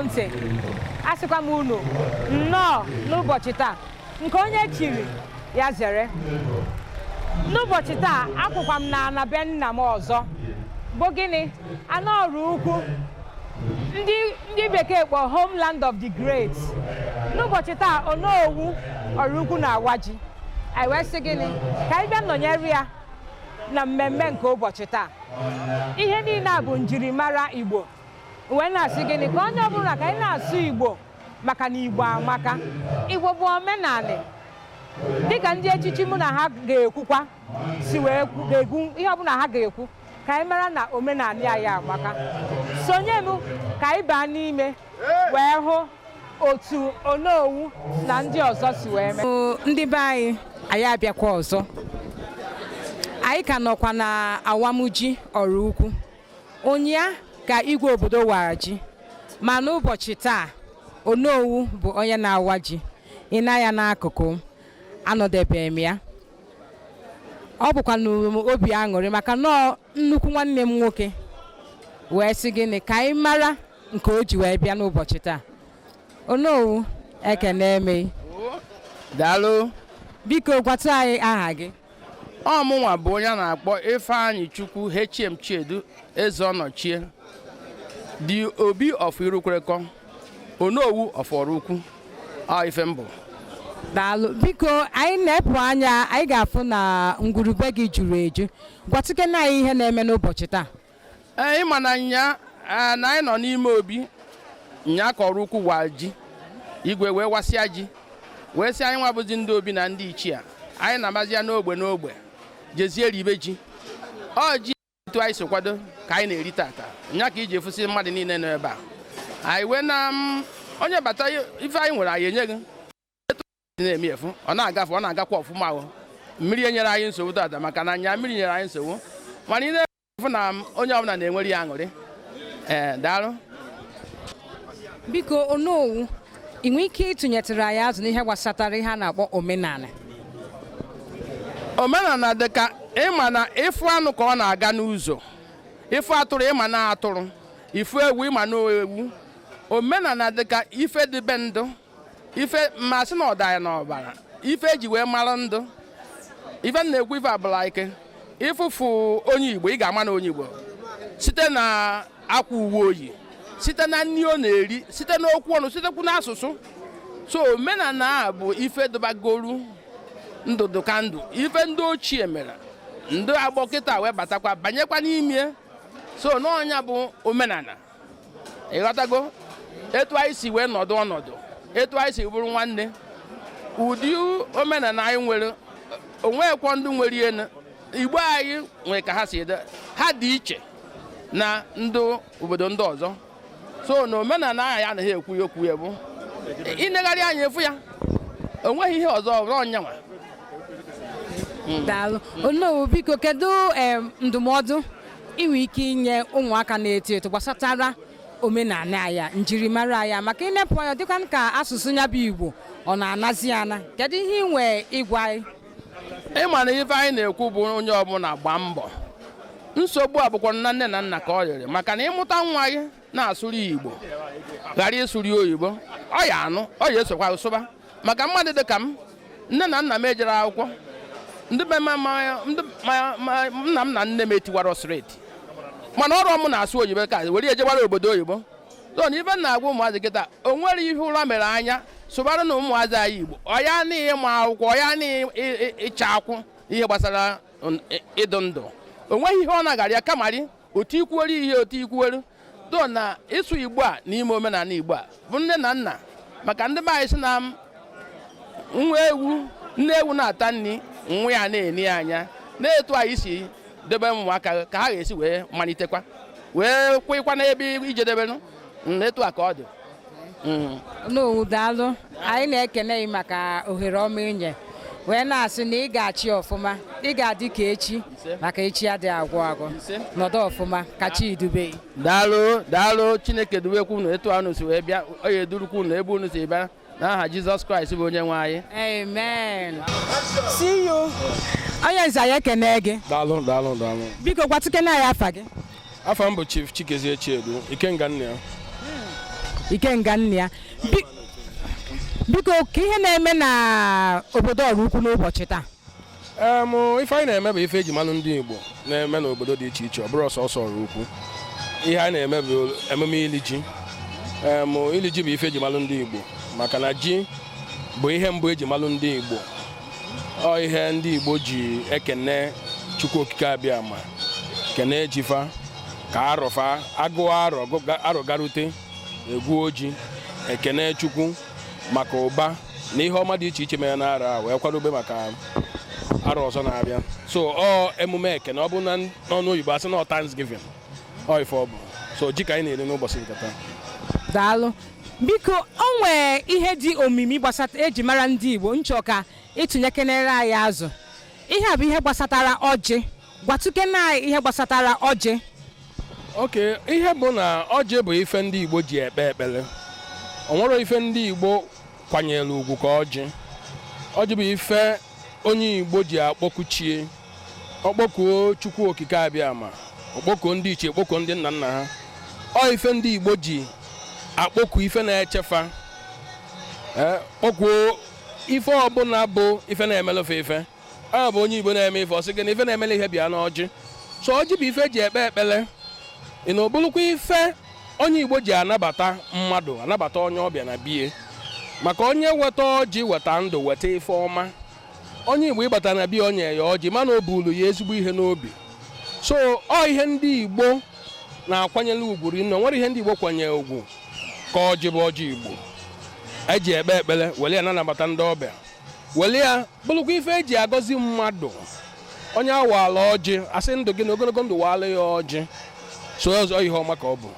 ntị asịkwa m unu nnọọ n'ụbọchị taa nke onye chiri ya zere. N'ụbọchị taa akwụkwa m na be nna m ọzọ bụ gịnị Anọrụ Ukwu ndị bekee kpọ Homeland of the Great. N'ụbọchị taa Onowu Ọrụ Ukwu na-awa ji, anyị wee sị gịnị ka anyị bịa nọnyere ya na mmemme nke ụbọchị taa. Ihe niile a bụ njirimara Igbo, wee na-asị gịnị ka onye ọbụla ka anyị na-asụ Igbo maka na Igbo amaka. Igbo bụ omenala dịka ndị echichi mụ na ha ga-ekwukwa si wee ga-egwu ihe ọbụla ha ga-ekwu ka anyị mara na omenala anyị amaka. Sonye m ka anyị baa n'ime wee hụ otu Onowu na ndị ọzọ si wee mee. Ndị be anyị abịakwa ọzọ. Anyị ka nọkwa na awamuji Ọrụ Ukwu. Ụnyaa ka igwe obodo wara ji, ma n'ụbọchị taa Onowu bụ onye na-awa ji. Ị na-anya n'akụkụ anọdebe m ya. Ọ bụkwa n'obi aṅụrị maka na nnukwu nwanne m nwoke wee sị gịnị ka anyị mara nke o ji wee bịa n'ụbọchị taa. Onowu ekene eme. Daalụ. Biko gwata anyị aha gị. Ọmụnwa bụ onye a na-akpọ Ifeanyị Chukwu Hechem Chiedu Ezeọnọchie, the Obi of Irukwereko, Onowu of Ọrụ Ukwu. Ife mbụ. Daalụ. Biko anyị na-epụ anya anyị ga-afụ na ngwurube gị juru eju. Gwatụke na anyị ihe na-eme n'ụbọchị taa. Ịma na nya na anyị nọ n'ime obi nya ka Ọrụ Ukwu wa ji, igwe wee wasịa ji wee sị anyị nwabụzi ndị obi na ndị ichie anyị na-amazi ya n'ogbe n'ogbe jezie ribe ji. Ọ ji etu anyị so kwado ka anyị na-eri tata nya ka iji efụsị mmadụ niile nọ ebe a. Anyị wee na onye bata ife anyị nwere anyị enye gị na-eme efu ọ na-agafe ọ na-agakwa ọfụma ahụ. Mmiri enyere anyị nsogbu tata maka na nya mmiri nyere anyị nsogbu, mana ị na-efu na onye ọbụla na-enwere ya aṅụrị. Daalụ. Biko Onowu, ị nwere ike ịtụnyetụrụ anyị azụ n'ihe gbasatara ihe a na-akpọ omenala? Omenala dị ka ịma na ịfụ anụ ka ọ na-aga n'ụzọ, ịfụ atụrụ ịma na atụrụ, ifu ewu ịma na ewu. Omenala dị ka ife dịbe ndụ, ife mmasị na ọdaya na ọbara, ife eji wee mara ndụ. Ife na-ekwu ife abụla ike ịfụfụ onye Igbo ị ga-ama na onye Igbo site na akwa uwe oyi, site na nri ọ na-eri, site n'okwu ọnụ, sitekwu n'asụsụ. So omenala a bụ ife dụbagoru ndụ ka ndụ, ife ndị ochie mere ndị agbọ kịta wee batakwa banyekwa n'ime. So n'ọnya bụ omenala. Ịghọtago etu anyị si wee nọdụ ọnọdụ, etu anyị si bụrụ nwanne. Ụdị omenala anyị nwere onwekwa ndị nwere ihe Igbo anyị nwere ka ha si ede, ha dị iche na ndị obodo ndị ọzọ. So na omenala anyị anaghị ekwu ya okwu ya bụ inegharị anya efu ya, onweghị ihe ọzọ ọnyanwa. Daalụ. Onowu, biko kedu ndụmọdụ ị nwere ike inye ụmụaka na-eto eto gbasatara omenala ya, njirimara ya, maka ịnepụ anya dịkwa ka asụsụ ya bụ Igbo ọ na-anazi ana? Kedu ihe ị nwee ịgwa anyị? Ịma na ife anyị na-ekwu bụ onye ọbụla gbaa mbọ. Nsogbu a bụkwa na nne na nna ka ọ rịrị, maka na ịmụta nwa gị na-asụrụ Igbo ghara ịsụrụ oyibo, ọ ya anụ ọ ya esokwa ụsụba. Maka mmadụ dị ka m, nne na nna m ejere akwụkwọ, nna m na nne m etiwara streti, mana ọrụ m na-asụ oyibo ka were ejewara obodo oyibo. So na ife na-agwa ụmụazị kịta o nwere ihe ụra mere anya sụbara na ụmụazị anyị Igbo ọ ya na ịma akwụkwọ, ọ ya na ịcha akwụ ihe gbasara ịdụ ndụ. O nweghị ihe ọ na-agara ya kamarị otu ikwuwere ihe otu ikwuwere. Do na ịsụ Igbo a n'ime omenala Igbo a bụ nne na nna, maka ndị be anyị si na nne ewu na-ata nri nwa ya na-eni anya, na-etu anyị si debe ụmụaka ka ha ga-esi wee malitekwa wee kwekwa n'ebe ijedebere etu a ka ọ dị. Onowu, daalụ. Anyị na-ekene gị maka ohere ọma inye, wee na-asị na ị ga-achị ọfụma, ị ga-adị ka echi maka echi adịghị agwụ agwụ. Nọdụ ọfụma ka chi dube. Daalụ. Chineke dubekwu unu etu unu si wee bịa, ọ ya edurukwu unu ebe unu si bịa n'aha Jizọs Kraịst bụ onye nwe anyị. Amen. See you. Onye nze anyị ekene gị. Daalụ. Biko gwatụkene anyị afa gị. Afa m bụ Chief Chikezie Chiedu Ikenga nne ya. ikenga nne ya. Biko ka ihe na-eme na obodo ọrụ ukwu n'ụbọchị taa? Ife anyị na-eme bụ ife eji malụ ndị Igbo na-eme n'obodo dị iche iche, ọ bụrụ ọsọsọ ọrụ ukwu. Ihe anyị na-eme bụ emume ili ji. Ili ji bụ ife eji malụ ndị Igbo, maka na ji bụ ihe mbụ eji malụ ndị Igbo. Ọ ihe ndị Igbo ji ekene Chukwu okike abịa ma kene jifa ka arọfa agụụ arọ garute egwu oji ekene Chukwu maka ụba na ihe ọma dị iche iche mere n'ara wee kwadobe maka arọ ọzọ na-abịa. So ọ emume ekene, ọ bụ na n'ọnụ oyibo asị na Thanksgiving, ọ ife ọ bụ. So ji ka anyị na-eri n'ụbọchị nke taa. Daalụ. Biko o nwee ihe dị omimi gbasata eji mara ndị Igbo, nchọ ka ịtụnyekenere anyị azụ. Ihe a bụ ihe gbasatara ọjị. Gwatukene anyị ihe gbasatara ọjị. Oke, ihe bụ na ọjị bụ ife ndị Igbo ji ekpe ekpere. O nwere ife ndị Igbo kwanyere ugwu ka ọjị. Ọjị bụ ife onye Igbo ji akpọkuchie, ọkpọkuo Chukwu okike abịa ma ọkpọkuo ndị iche, ọkpọkuo ndị nna nna ha. Ọ ife ndị Igbo ji akpọku ife na-echefa, kpọkuo ife ọbụla bụ ife na-emelụfe ife. Ọ bụ onye Igbo na-eme ife ọsị gị na ife na-emele ihe bịa n'ọjị. So ọjị bụ ife ji ekpe ekpere. Ị na obulukwa ife onye Igbo ji anabata mmadụ, anabata onye ọbịa na bie, maka onye weta ọjị weta ndụ, weta ife ọma. Onye Igbo ịbata na bie onye ya ọjị mana o bulu ya ezigbo ihe n'obi. So ọ ihe ndị Igbo na-akwanyere ugwu rinne. Nwere ihe ndị Igbo kwanyere ugwu ka ọjị bụ ọjị Igbo eji ekpe ekpere, wele ya na-anabata ndị ọbịa, wele ya bụrụkwa ife eji agọzi mmadụ. Onye awala ọjị asị ndụ gị na ogologo ndụ wala ya ọjị. So ọzọ ihe ọma ka ọ bụ.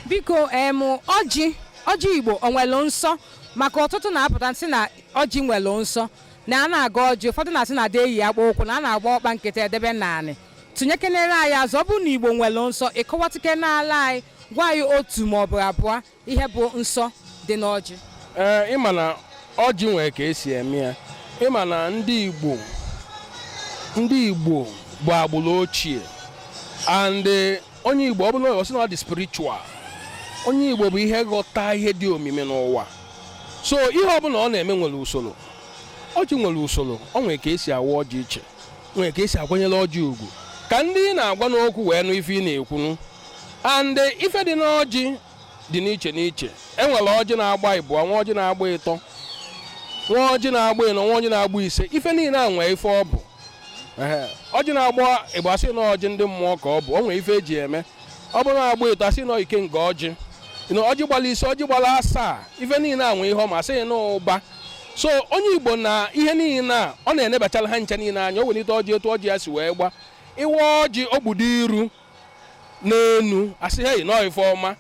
Biko ọjị Igbo o nwere nsọ? Maka ọtụtụ na-apụta nsị na ọjị nwere nsọ, na a na-aga ọjị, ụfọdụ na-asị na ada eyi akpa ụkwụ, na a na-agba ọkpa nkịtị edebe naanị. Tụnyekenere anyị azụ, ọ bụ na Igbo nwere nsọ, ịkọwatikene n'ala anyị, gwa anyị otu ma ọ bụ abụọ ihe bụ nsọ dị n'ọjị. Ịma na ọjị nwere ka esi eme ya. Ịma na ndị Igbo bụ agbụrụ ochie, and onye Igbo ọ bụla ọ sị na ọ dị spiritual. Onye Igbo bụ ihe ghọta ihe dị omimi n'ụwa. So ihe ọbụla ọ na-eme nwere usoro. Ọjị nwere usoro, ọ nwere ka esi awa ọjị iche, nwere ka esi akwanyere ọjị ugwu, ka ndị na-agwa n'okwu wee nụ ife ị na-ekwunu. And ife dị n'ọjị dị n'iche n'iche. Enwere ọjị na-agba ịbụọ, nwa ọjị na-agba ịtọ, nwa ọjị na-agba ịnọ, nwa ọjị na-agba ise. Ife niile a nwee ife ọ bụ. Ọjị na-agba ịgba asị na ọjị ndị mmụọ ka ọ bụ, o nwere ife eji eme. Ọ bụrụ na-agba ịtọ asị na ike nke ọjị. Ọjị gbara ise, ọjị gbara asaa, ife niile a nwee ihe ọma asị na ụba. So onye Igbo na ihe niile a ọ na-enebachara ha ncha niile anya. O welite ọjị etu ọjị ya si wee gba. Iwe ọjị ogbudo iru n'enu asị hei nọọ ife ọma.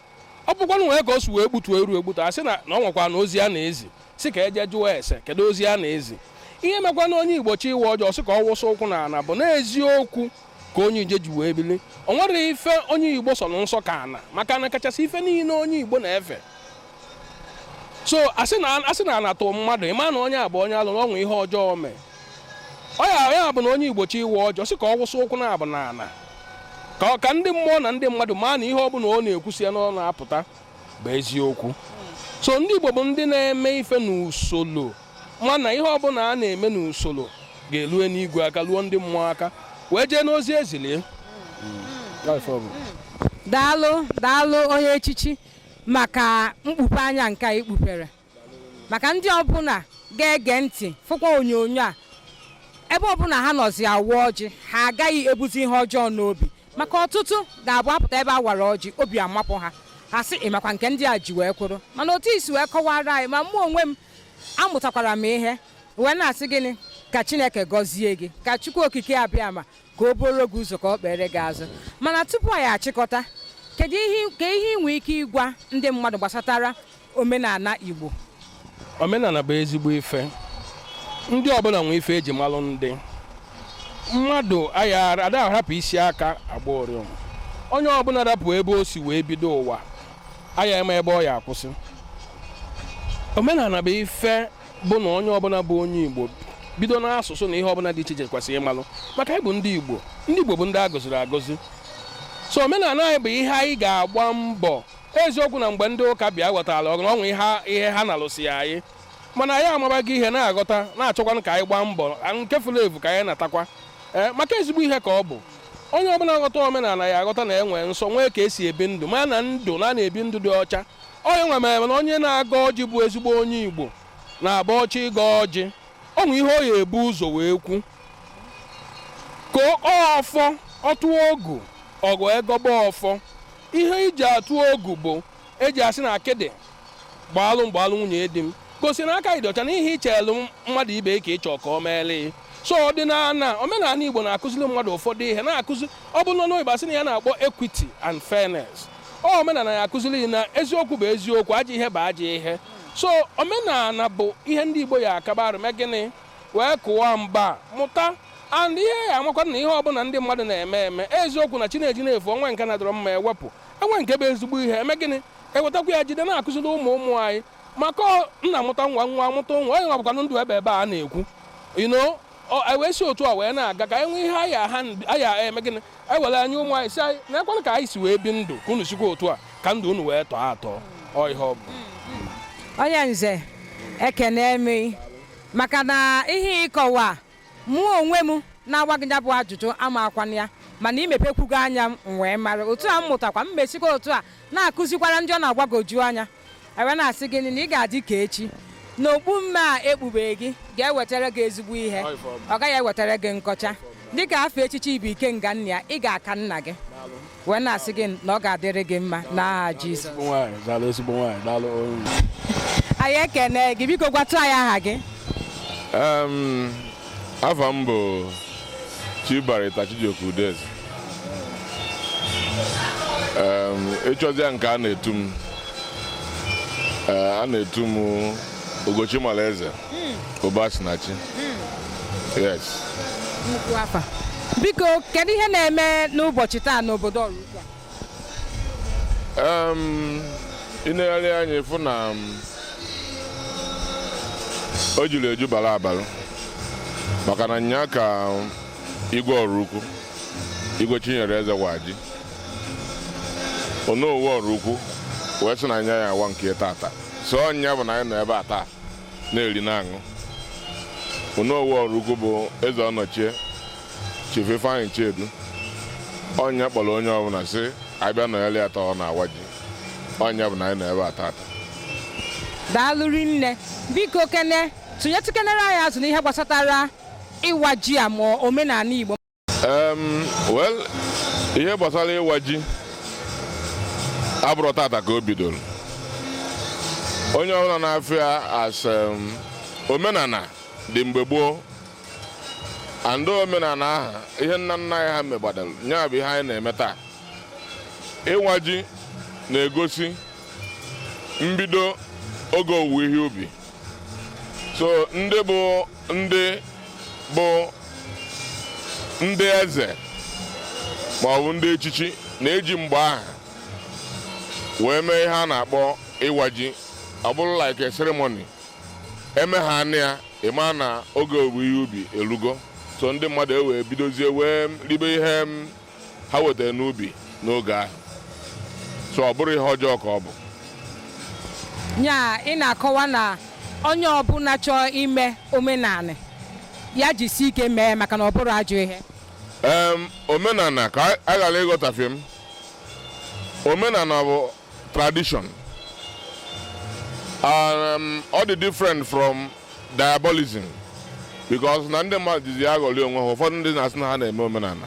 Ọ bụkwanụ nwee ka o si wee gbutuo eru egbutu asị na ọ nwekwa na ozi a na-ezi, si ka eje jụọ ese kedu ozi a na-ezi. Ihe mekwa na onye Igbo chi iwe ọjọọ sị ka ọ wụsa ụkwụ n'ala bụ n'eziokwu ka onye ije ji wee bili. O nwere ife onye Igbo sọ nsọ ka ana, maka na kachasị ife niile onye Igbo na-efe. So asị na anatụ mmadụ ịma na onye abụ onye alụ na ọnwe ihe ọjọọ mee. Ya bụ na onye Igbo chi iwe ọjọọ sị ka ọ wụsa ụkwụ na-abụ n'ala, ka ndị mmụọ na ndị mmadụ maa na ihe ọbụla ọ na-ekwusi ya n'ọnụ apụta bụ eziokwu. So ndị Igbo bụ ndị na-eme ife n'usoro, mana ihe ọbụla a na-eme n'usoro ga-elue n'igwe aka, luo ndị mmụọ aka, wee jee n'ozi ezilie. Daalụ onye echichi maka mkpupe anya nke a ikpupere. Maka ndị ọbụla ga-ege ntị fụkwa onyonyo a, ebe ọbụla ha nọzi awụ ọjị, ha agaghị ebuzi ihe ọjọọ n'obi. Maka ọtụtụ ga-abụ apụta ebe a wara ọjị, obi amapụ ha, ha sị ịmakwa nke ndị a ji wee kwụrụ. Mana otu isi wee kọwara anyị, ma mụ onwe m amụtakwara m ihe wee na-asị gịnị, ka Chineke gọzie gị, ka Chukwu okike abịa ma ka o boro gị ụzọ, ka ọ kpere gị azụ. Mana tupu anyị achịkọta, kedu ihe ị nwee ike ịgwa ndị mmadụ gbasatara omenala Igbo? Omenala bụ ezigbo ife. Ndị ọbụla nwee ife eji malụ ndị mmadụ. Ada ahapụ isi aka agba oriọm. Onye ọbụla rapụ ebe o si wee bido ụwa, aya eme ebe ọ ya akwụsị. Omenala bụ ife bụ na onye ọbụla bụ onye Igbo bido n'asụsụ na ihe ọbụla dị iche iche kwesịrị ịmalụ, maka ịbụ ndị Igbo. Ndị Igbo bụ ndị a gọziri agọzi. so omenala anyị bụ ihe anyị ga-agba mbọ eziokwu na mgbe ndị ụka bịa ghọtara ọgụ ọnwụ ihe ha na-alụsị anyị mana anyị amabaghị ihe na-aghọta na-achọkwanụ ka anyị gbaa mbọ nke furu efu ka anyị natakwa maka ezigbo ihe ka ọ bụ onye ọbụla ghọta omenala ya aghọta na enwe nsọ nwee ka esi ebi ndụ ma na ndụ na-ebi ndụ dị ọcha onye nwe mere na onye na-aga ọjị bụ ezigbo onye Igbo na-aba ọcha ịga ọjị ọnwụ ihe o ya ebu ụzọ wee kwu ka ọfọ ọtụọ ogu ọgụ egọba ọfọ ihe iji atụ ogu bụ eji asị na akịdị gbaalụ nwunye di m gosi na aka ịdị ọcha na ihe ichelu mmadụ ibe ka ịchọ ka o meele so ọdịnala omenala Igbo na-akụziri mmadụ ụfọdụ ihe na-akụzi ọ bụ nọ n'oyibo asị na ya na-akpọ equity and fairness omenala ya akụziri na eziokwu bụ eziokwu ajọ ihe bụ ajọ ihe so omenala bụ ihe ndị Igbo ya akabarụ mee gịnị wee kụwa mgba mụta and ihe ya amakwa na ihe ọbụla ndị mmadụ na-eme eziokwu na Chineji na-efu onwe nke na-adọrọ mma ewepụ enwe nke bụ ezigbo ihe eme gịnị ewetakwa ya jide na-akụziri ụmụ anyị maka nna mụta nwa mụta onwe onye nwabụkwanụ ndụ ebe a na-ekwu wee si otu a wee na-aga ka enwe ihe aya eme gịnị ewere anya ụmụ anyị si anyị na-ekwanụ ka anyị si wee bi ndụ ka unu sikwa otu a ka ndụ unu wee tọọ atọ ihe ọ bụ onye nze ekene m maka na ihe ịkọwa mụ onwe m na-agwa gị ya bụ ajụjụ ama akwana ya mana imepekwugo anya m wee mara otu a m mụtakwa m mesikwa otu a na-akụzikwara ndị ọ na-agwagoju anya ewe na-asị gị na ị ga-adị ka echi na okpu mme a ekpube gị ga-ewetara gị ezigbo ihe ọ gaghị ewetara gị nkọcha dịka afọ echichi bụ ike nga nna ya ị ga-aka nna gị wee na-asị gị na ọ ga-adịrị gị mma n'aha Jizọs anyị ekene gị biko gwatụ anyị aha gị afa m bụ Chibarita Chijioke Udeze ịchọzịa nke a na-etu m Ugochi Malaeze Obasinachi yes nnukwu afa biko kedu ihe na-eme n'ụbọchị taa n'obodo Ọrụkwu a ịnegharị anya ịfụ na o juru eju bara abalị maka na nya ka igwe Ọrụkwu Igwe Chinyere Eze Waji Onowu Ọrụkwu wee sị na nya ya awa nke tata so ọnya bụ na anyị nọ ebe a taa na-eri na-aṅụ Onowu Ọrụkwu bụ eze ọnọchie Chief Ifeanyị Chiedu ọnya kpọrọ onye ọbụla sị abịa nọ ya atọ ọ na-awa ji ọnya bụ na anyị nọ ebe a tata daalụ rinne biko kene tụnyetukenere anyị azụ n'ihe gbasatara ịwa ji a ma omenala Igbo well ihe gbasara ịwa ji abụrụ tata ka o bidoro onye ọbụla na-afịa as omenala dị mgbe gboo and omenala aha ihe nna nna anyị ha megbadara nya bụ ihe anyị na-eme taa ịwa ji na-egosi mbido oge owuwe ihe ubi so ndị eze ma ọ bụ ndị echichi na-eji mgbe aha wee mee ihe a na-akpọ ịwa ji ọ bụrụ like a ceremony eme ha anya ya ịma na oge owuwe ihe ubi elugo so ndị mmadụ ewee bidozie wee ribe ihe ha wetara n'ubi n'oge ahụ so ọ bụrụ ihe ọjọọ ka ọ bụ nya ị na-akọwa na onye ọbụla chọọ ime omenala ya jisi ike mee maka na ọ bụrụ ajọ ihe omenala ka a ghara ịghọtafe m omenala bụ tradition ọ dị different from diabolism because na ndị mmadụ jizi aghọrị onwe ha ụfọdụ ndị na-asị na ha na-eme omenala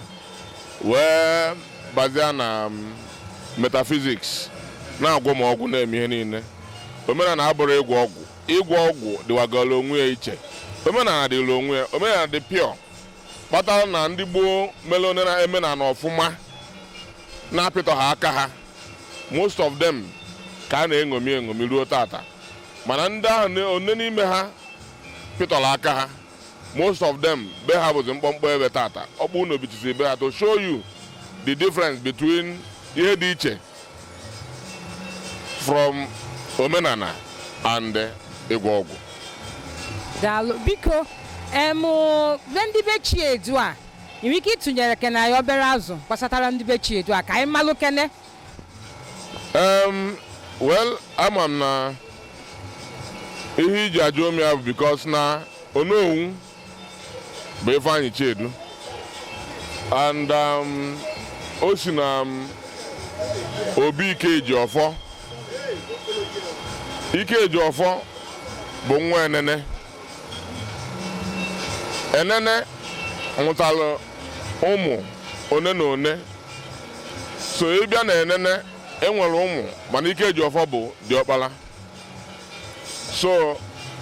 wee bazia na metaphysics na-agwọ ma ọgwụ na-eme ihe niile omenala abụrụ ịgwọ ọgwụ dịwagara onwe ya iche omenala dịrị onwe ya omenala dị pure kpatara na ndị gboo mere omenala ọfụma na-apịtọ ha aka ha most of them ka a na-eṅomi ruo tata mana ndị ahụ one n'ime ha pịtọrọ aka ha most of them be ha bụzi mkpọmkpọ ebe tata ọkpụ unu bitụzi be ha to show you the difference between ihe dị iche from omenala and ịgwọ ọgwụ. Daalụ biko ndị be Chiedu a nwere ike ịtụnyere kene anyị obere azụ gbasatara ndị be Chiedu a ka anyị malụ kene. Well, ama m na ihe iji ajụ m ya bụ because na Onowu bụ Ifeanyị Chiedu and o si na Obi Ikejiọfọ. Ikejiọfọ bụ nwa Enene. Enene mụtara ụmụ one na one, so ịbịa na Enene enwere ụmụ mana Ikejiọfọ bụ diọkpala. So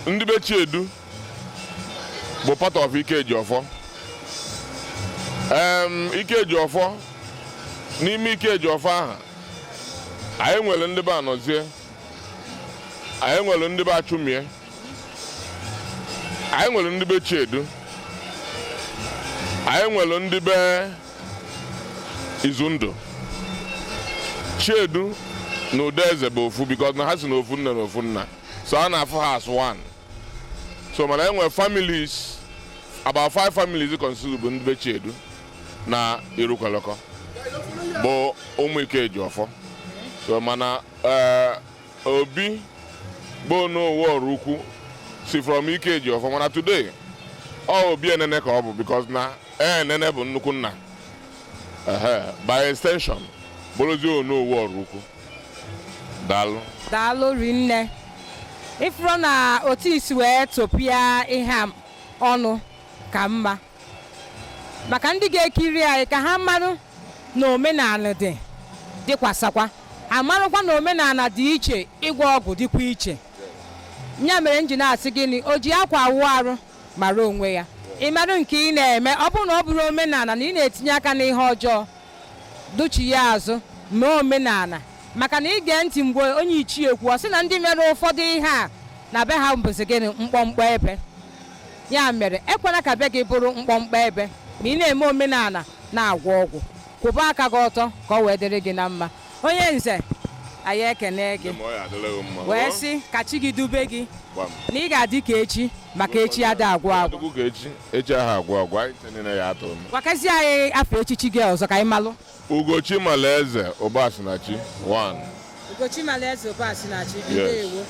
ndị be Chiedu bụ part of Ikejiọfọ. Ikejiọfọ, n'ime Ikejiọfọ ahụ anyị nwere ndị be Anọzie, anyị nwere ndị be Achụmie, anyị nwere ndị be Chiedu, anyị nwere ndị be Izundụ. Chiedu na Udeze bụ ofu because na ha si na ofu nne na ofu nna, so a na-afụ ha as one. So mana enwere families, about 5 families consider bụ ndị be Chiedu na Irukweloko bụ ụmụ Ikejiọfọ. So mana Obi bụ Onowu Ọrụkwu si from Ikejiọfọ, mana today Obi Enene ka ọ bụ because na Enene bụ nnukwu nna, by extension bụrụzi Onowu Ọrụkwu. Daalụ. Daalụ rinne. Ifuru na otu isi wee topịa ihe a ọnụ ka mma maka ndị ga-ekiri anyị ka ha marụ na omenala dịkwasakwa, ha marụkwa na omenala dị iche, ịgwọ ọgwụ dịkwa iche. Nya mere m ji na-asị gịnị, o ji akwa awụ arụ mara onwe ya. Ị marụ nke ị na-eme, ọ bụrụ na ọ bụrụ omenala na ị na-etinye aka n'ihe ọjọọ, duchi ya azụ mee omenala. Maka na ige ntị mgbe onye ichie ekwu, ọ sị na ndị mere ụfọdụ ihe a na be ha mbụzi gịnị mkpọmkpọ ebe. Ya mere ekwela ka be gị bụrụ mkpọmkpọ ebe ma ị na-eme omenala na-agwọ ọgwụ. Kwụba aka gị ọtọ ka ọ wee dịrị gị na mma. Onye nze, anyị ekene gị wee sị ka chi gị dube gị na ị ga-adị ka echi maka echi ada agwụ agwụ. Echi ahụ agwụ agwụ, gwakazi anyị afọ echichi gị ọzọ ka anyị malụ. Ugochi Malaeze Ụbasinachi 1. Ugochi Malaeze Ụbasinachi, ndewo.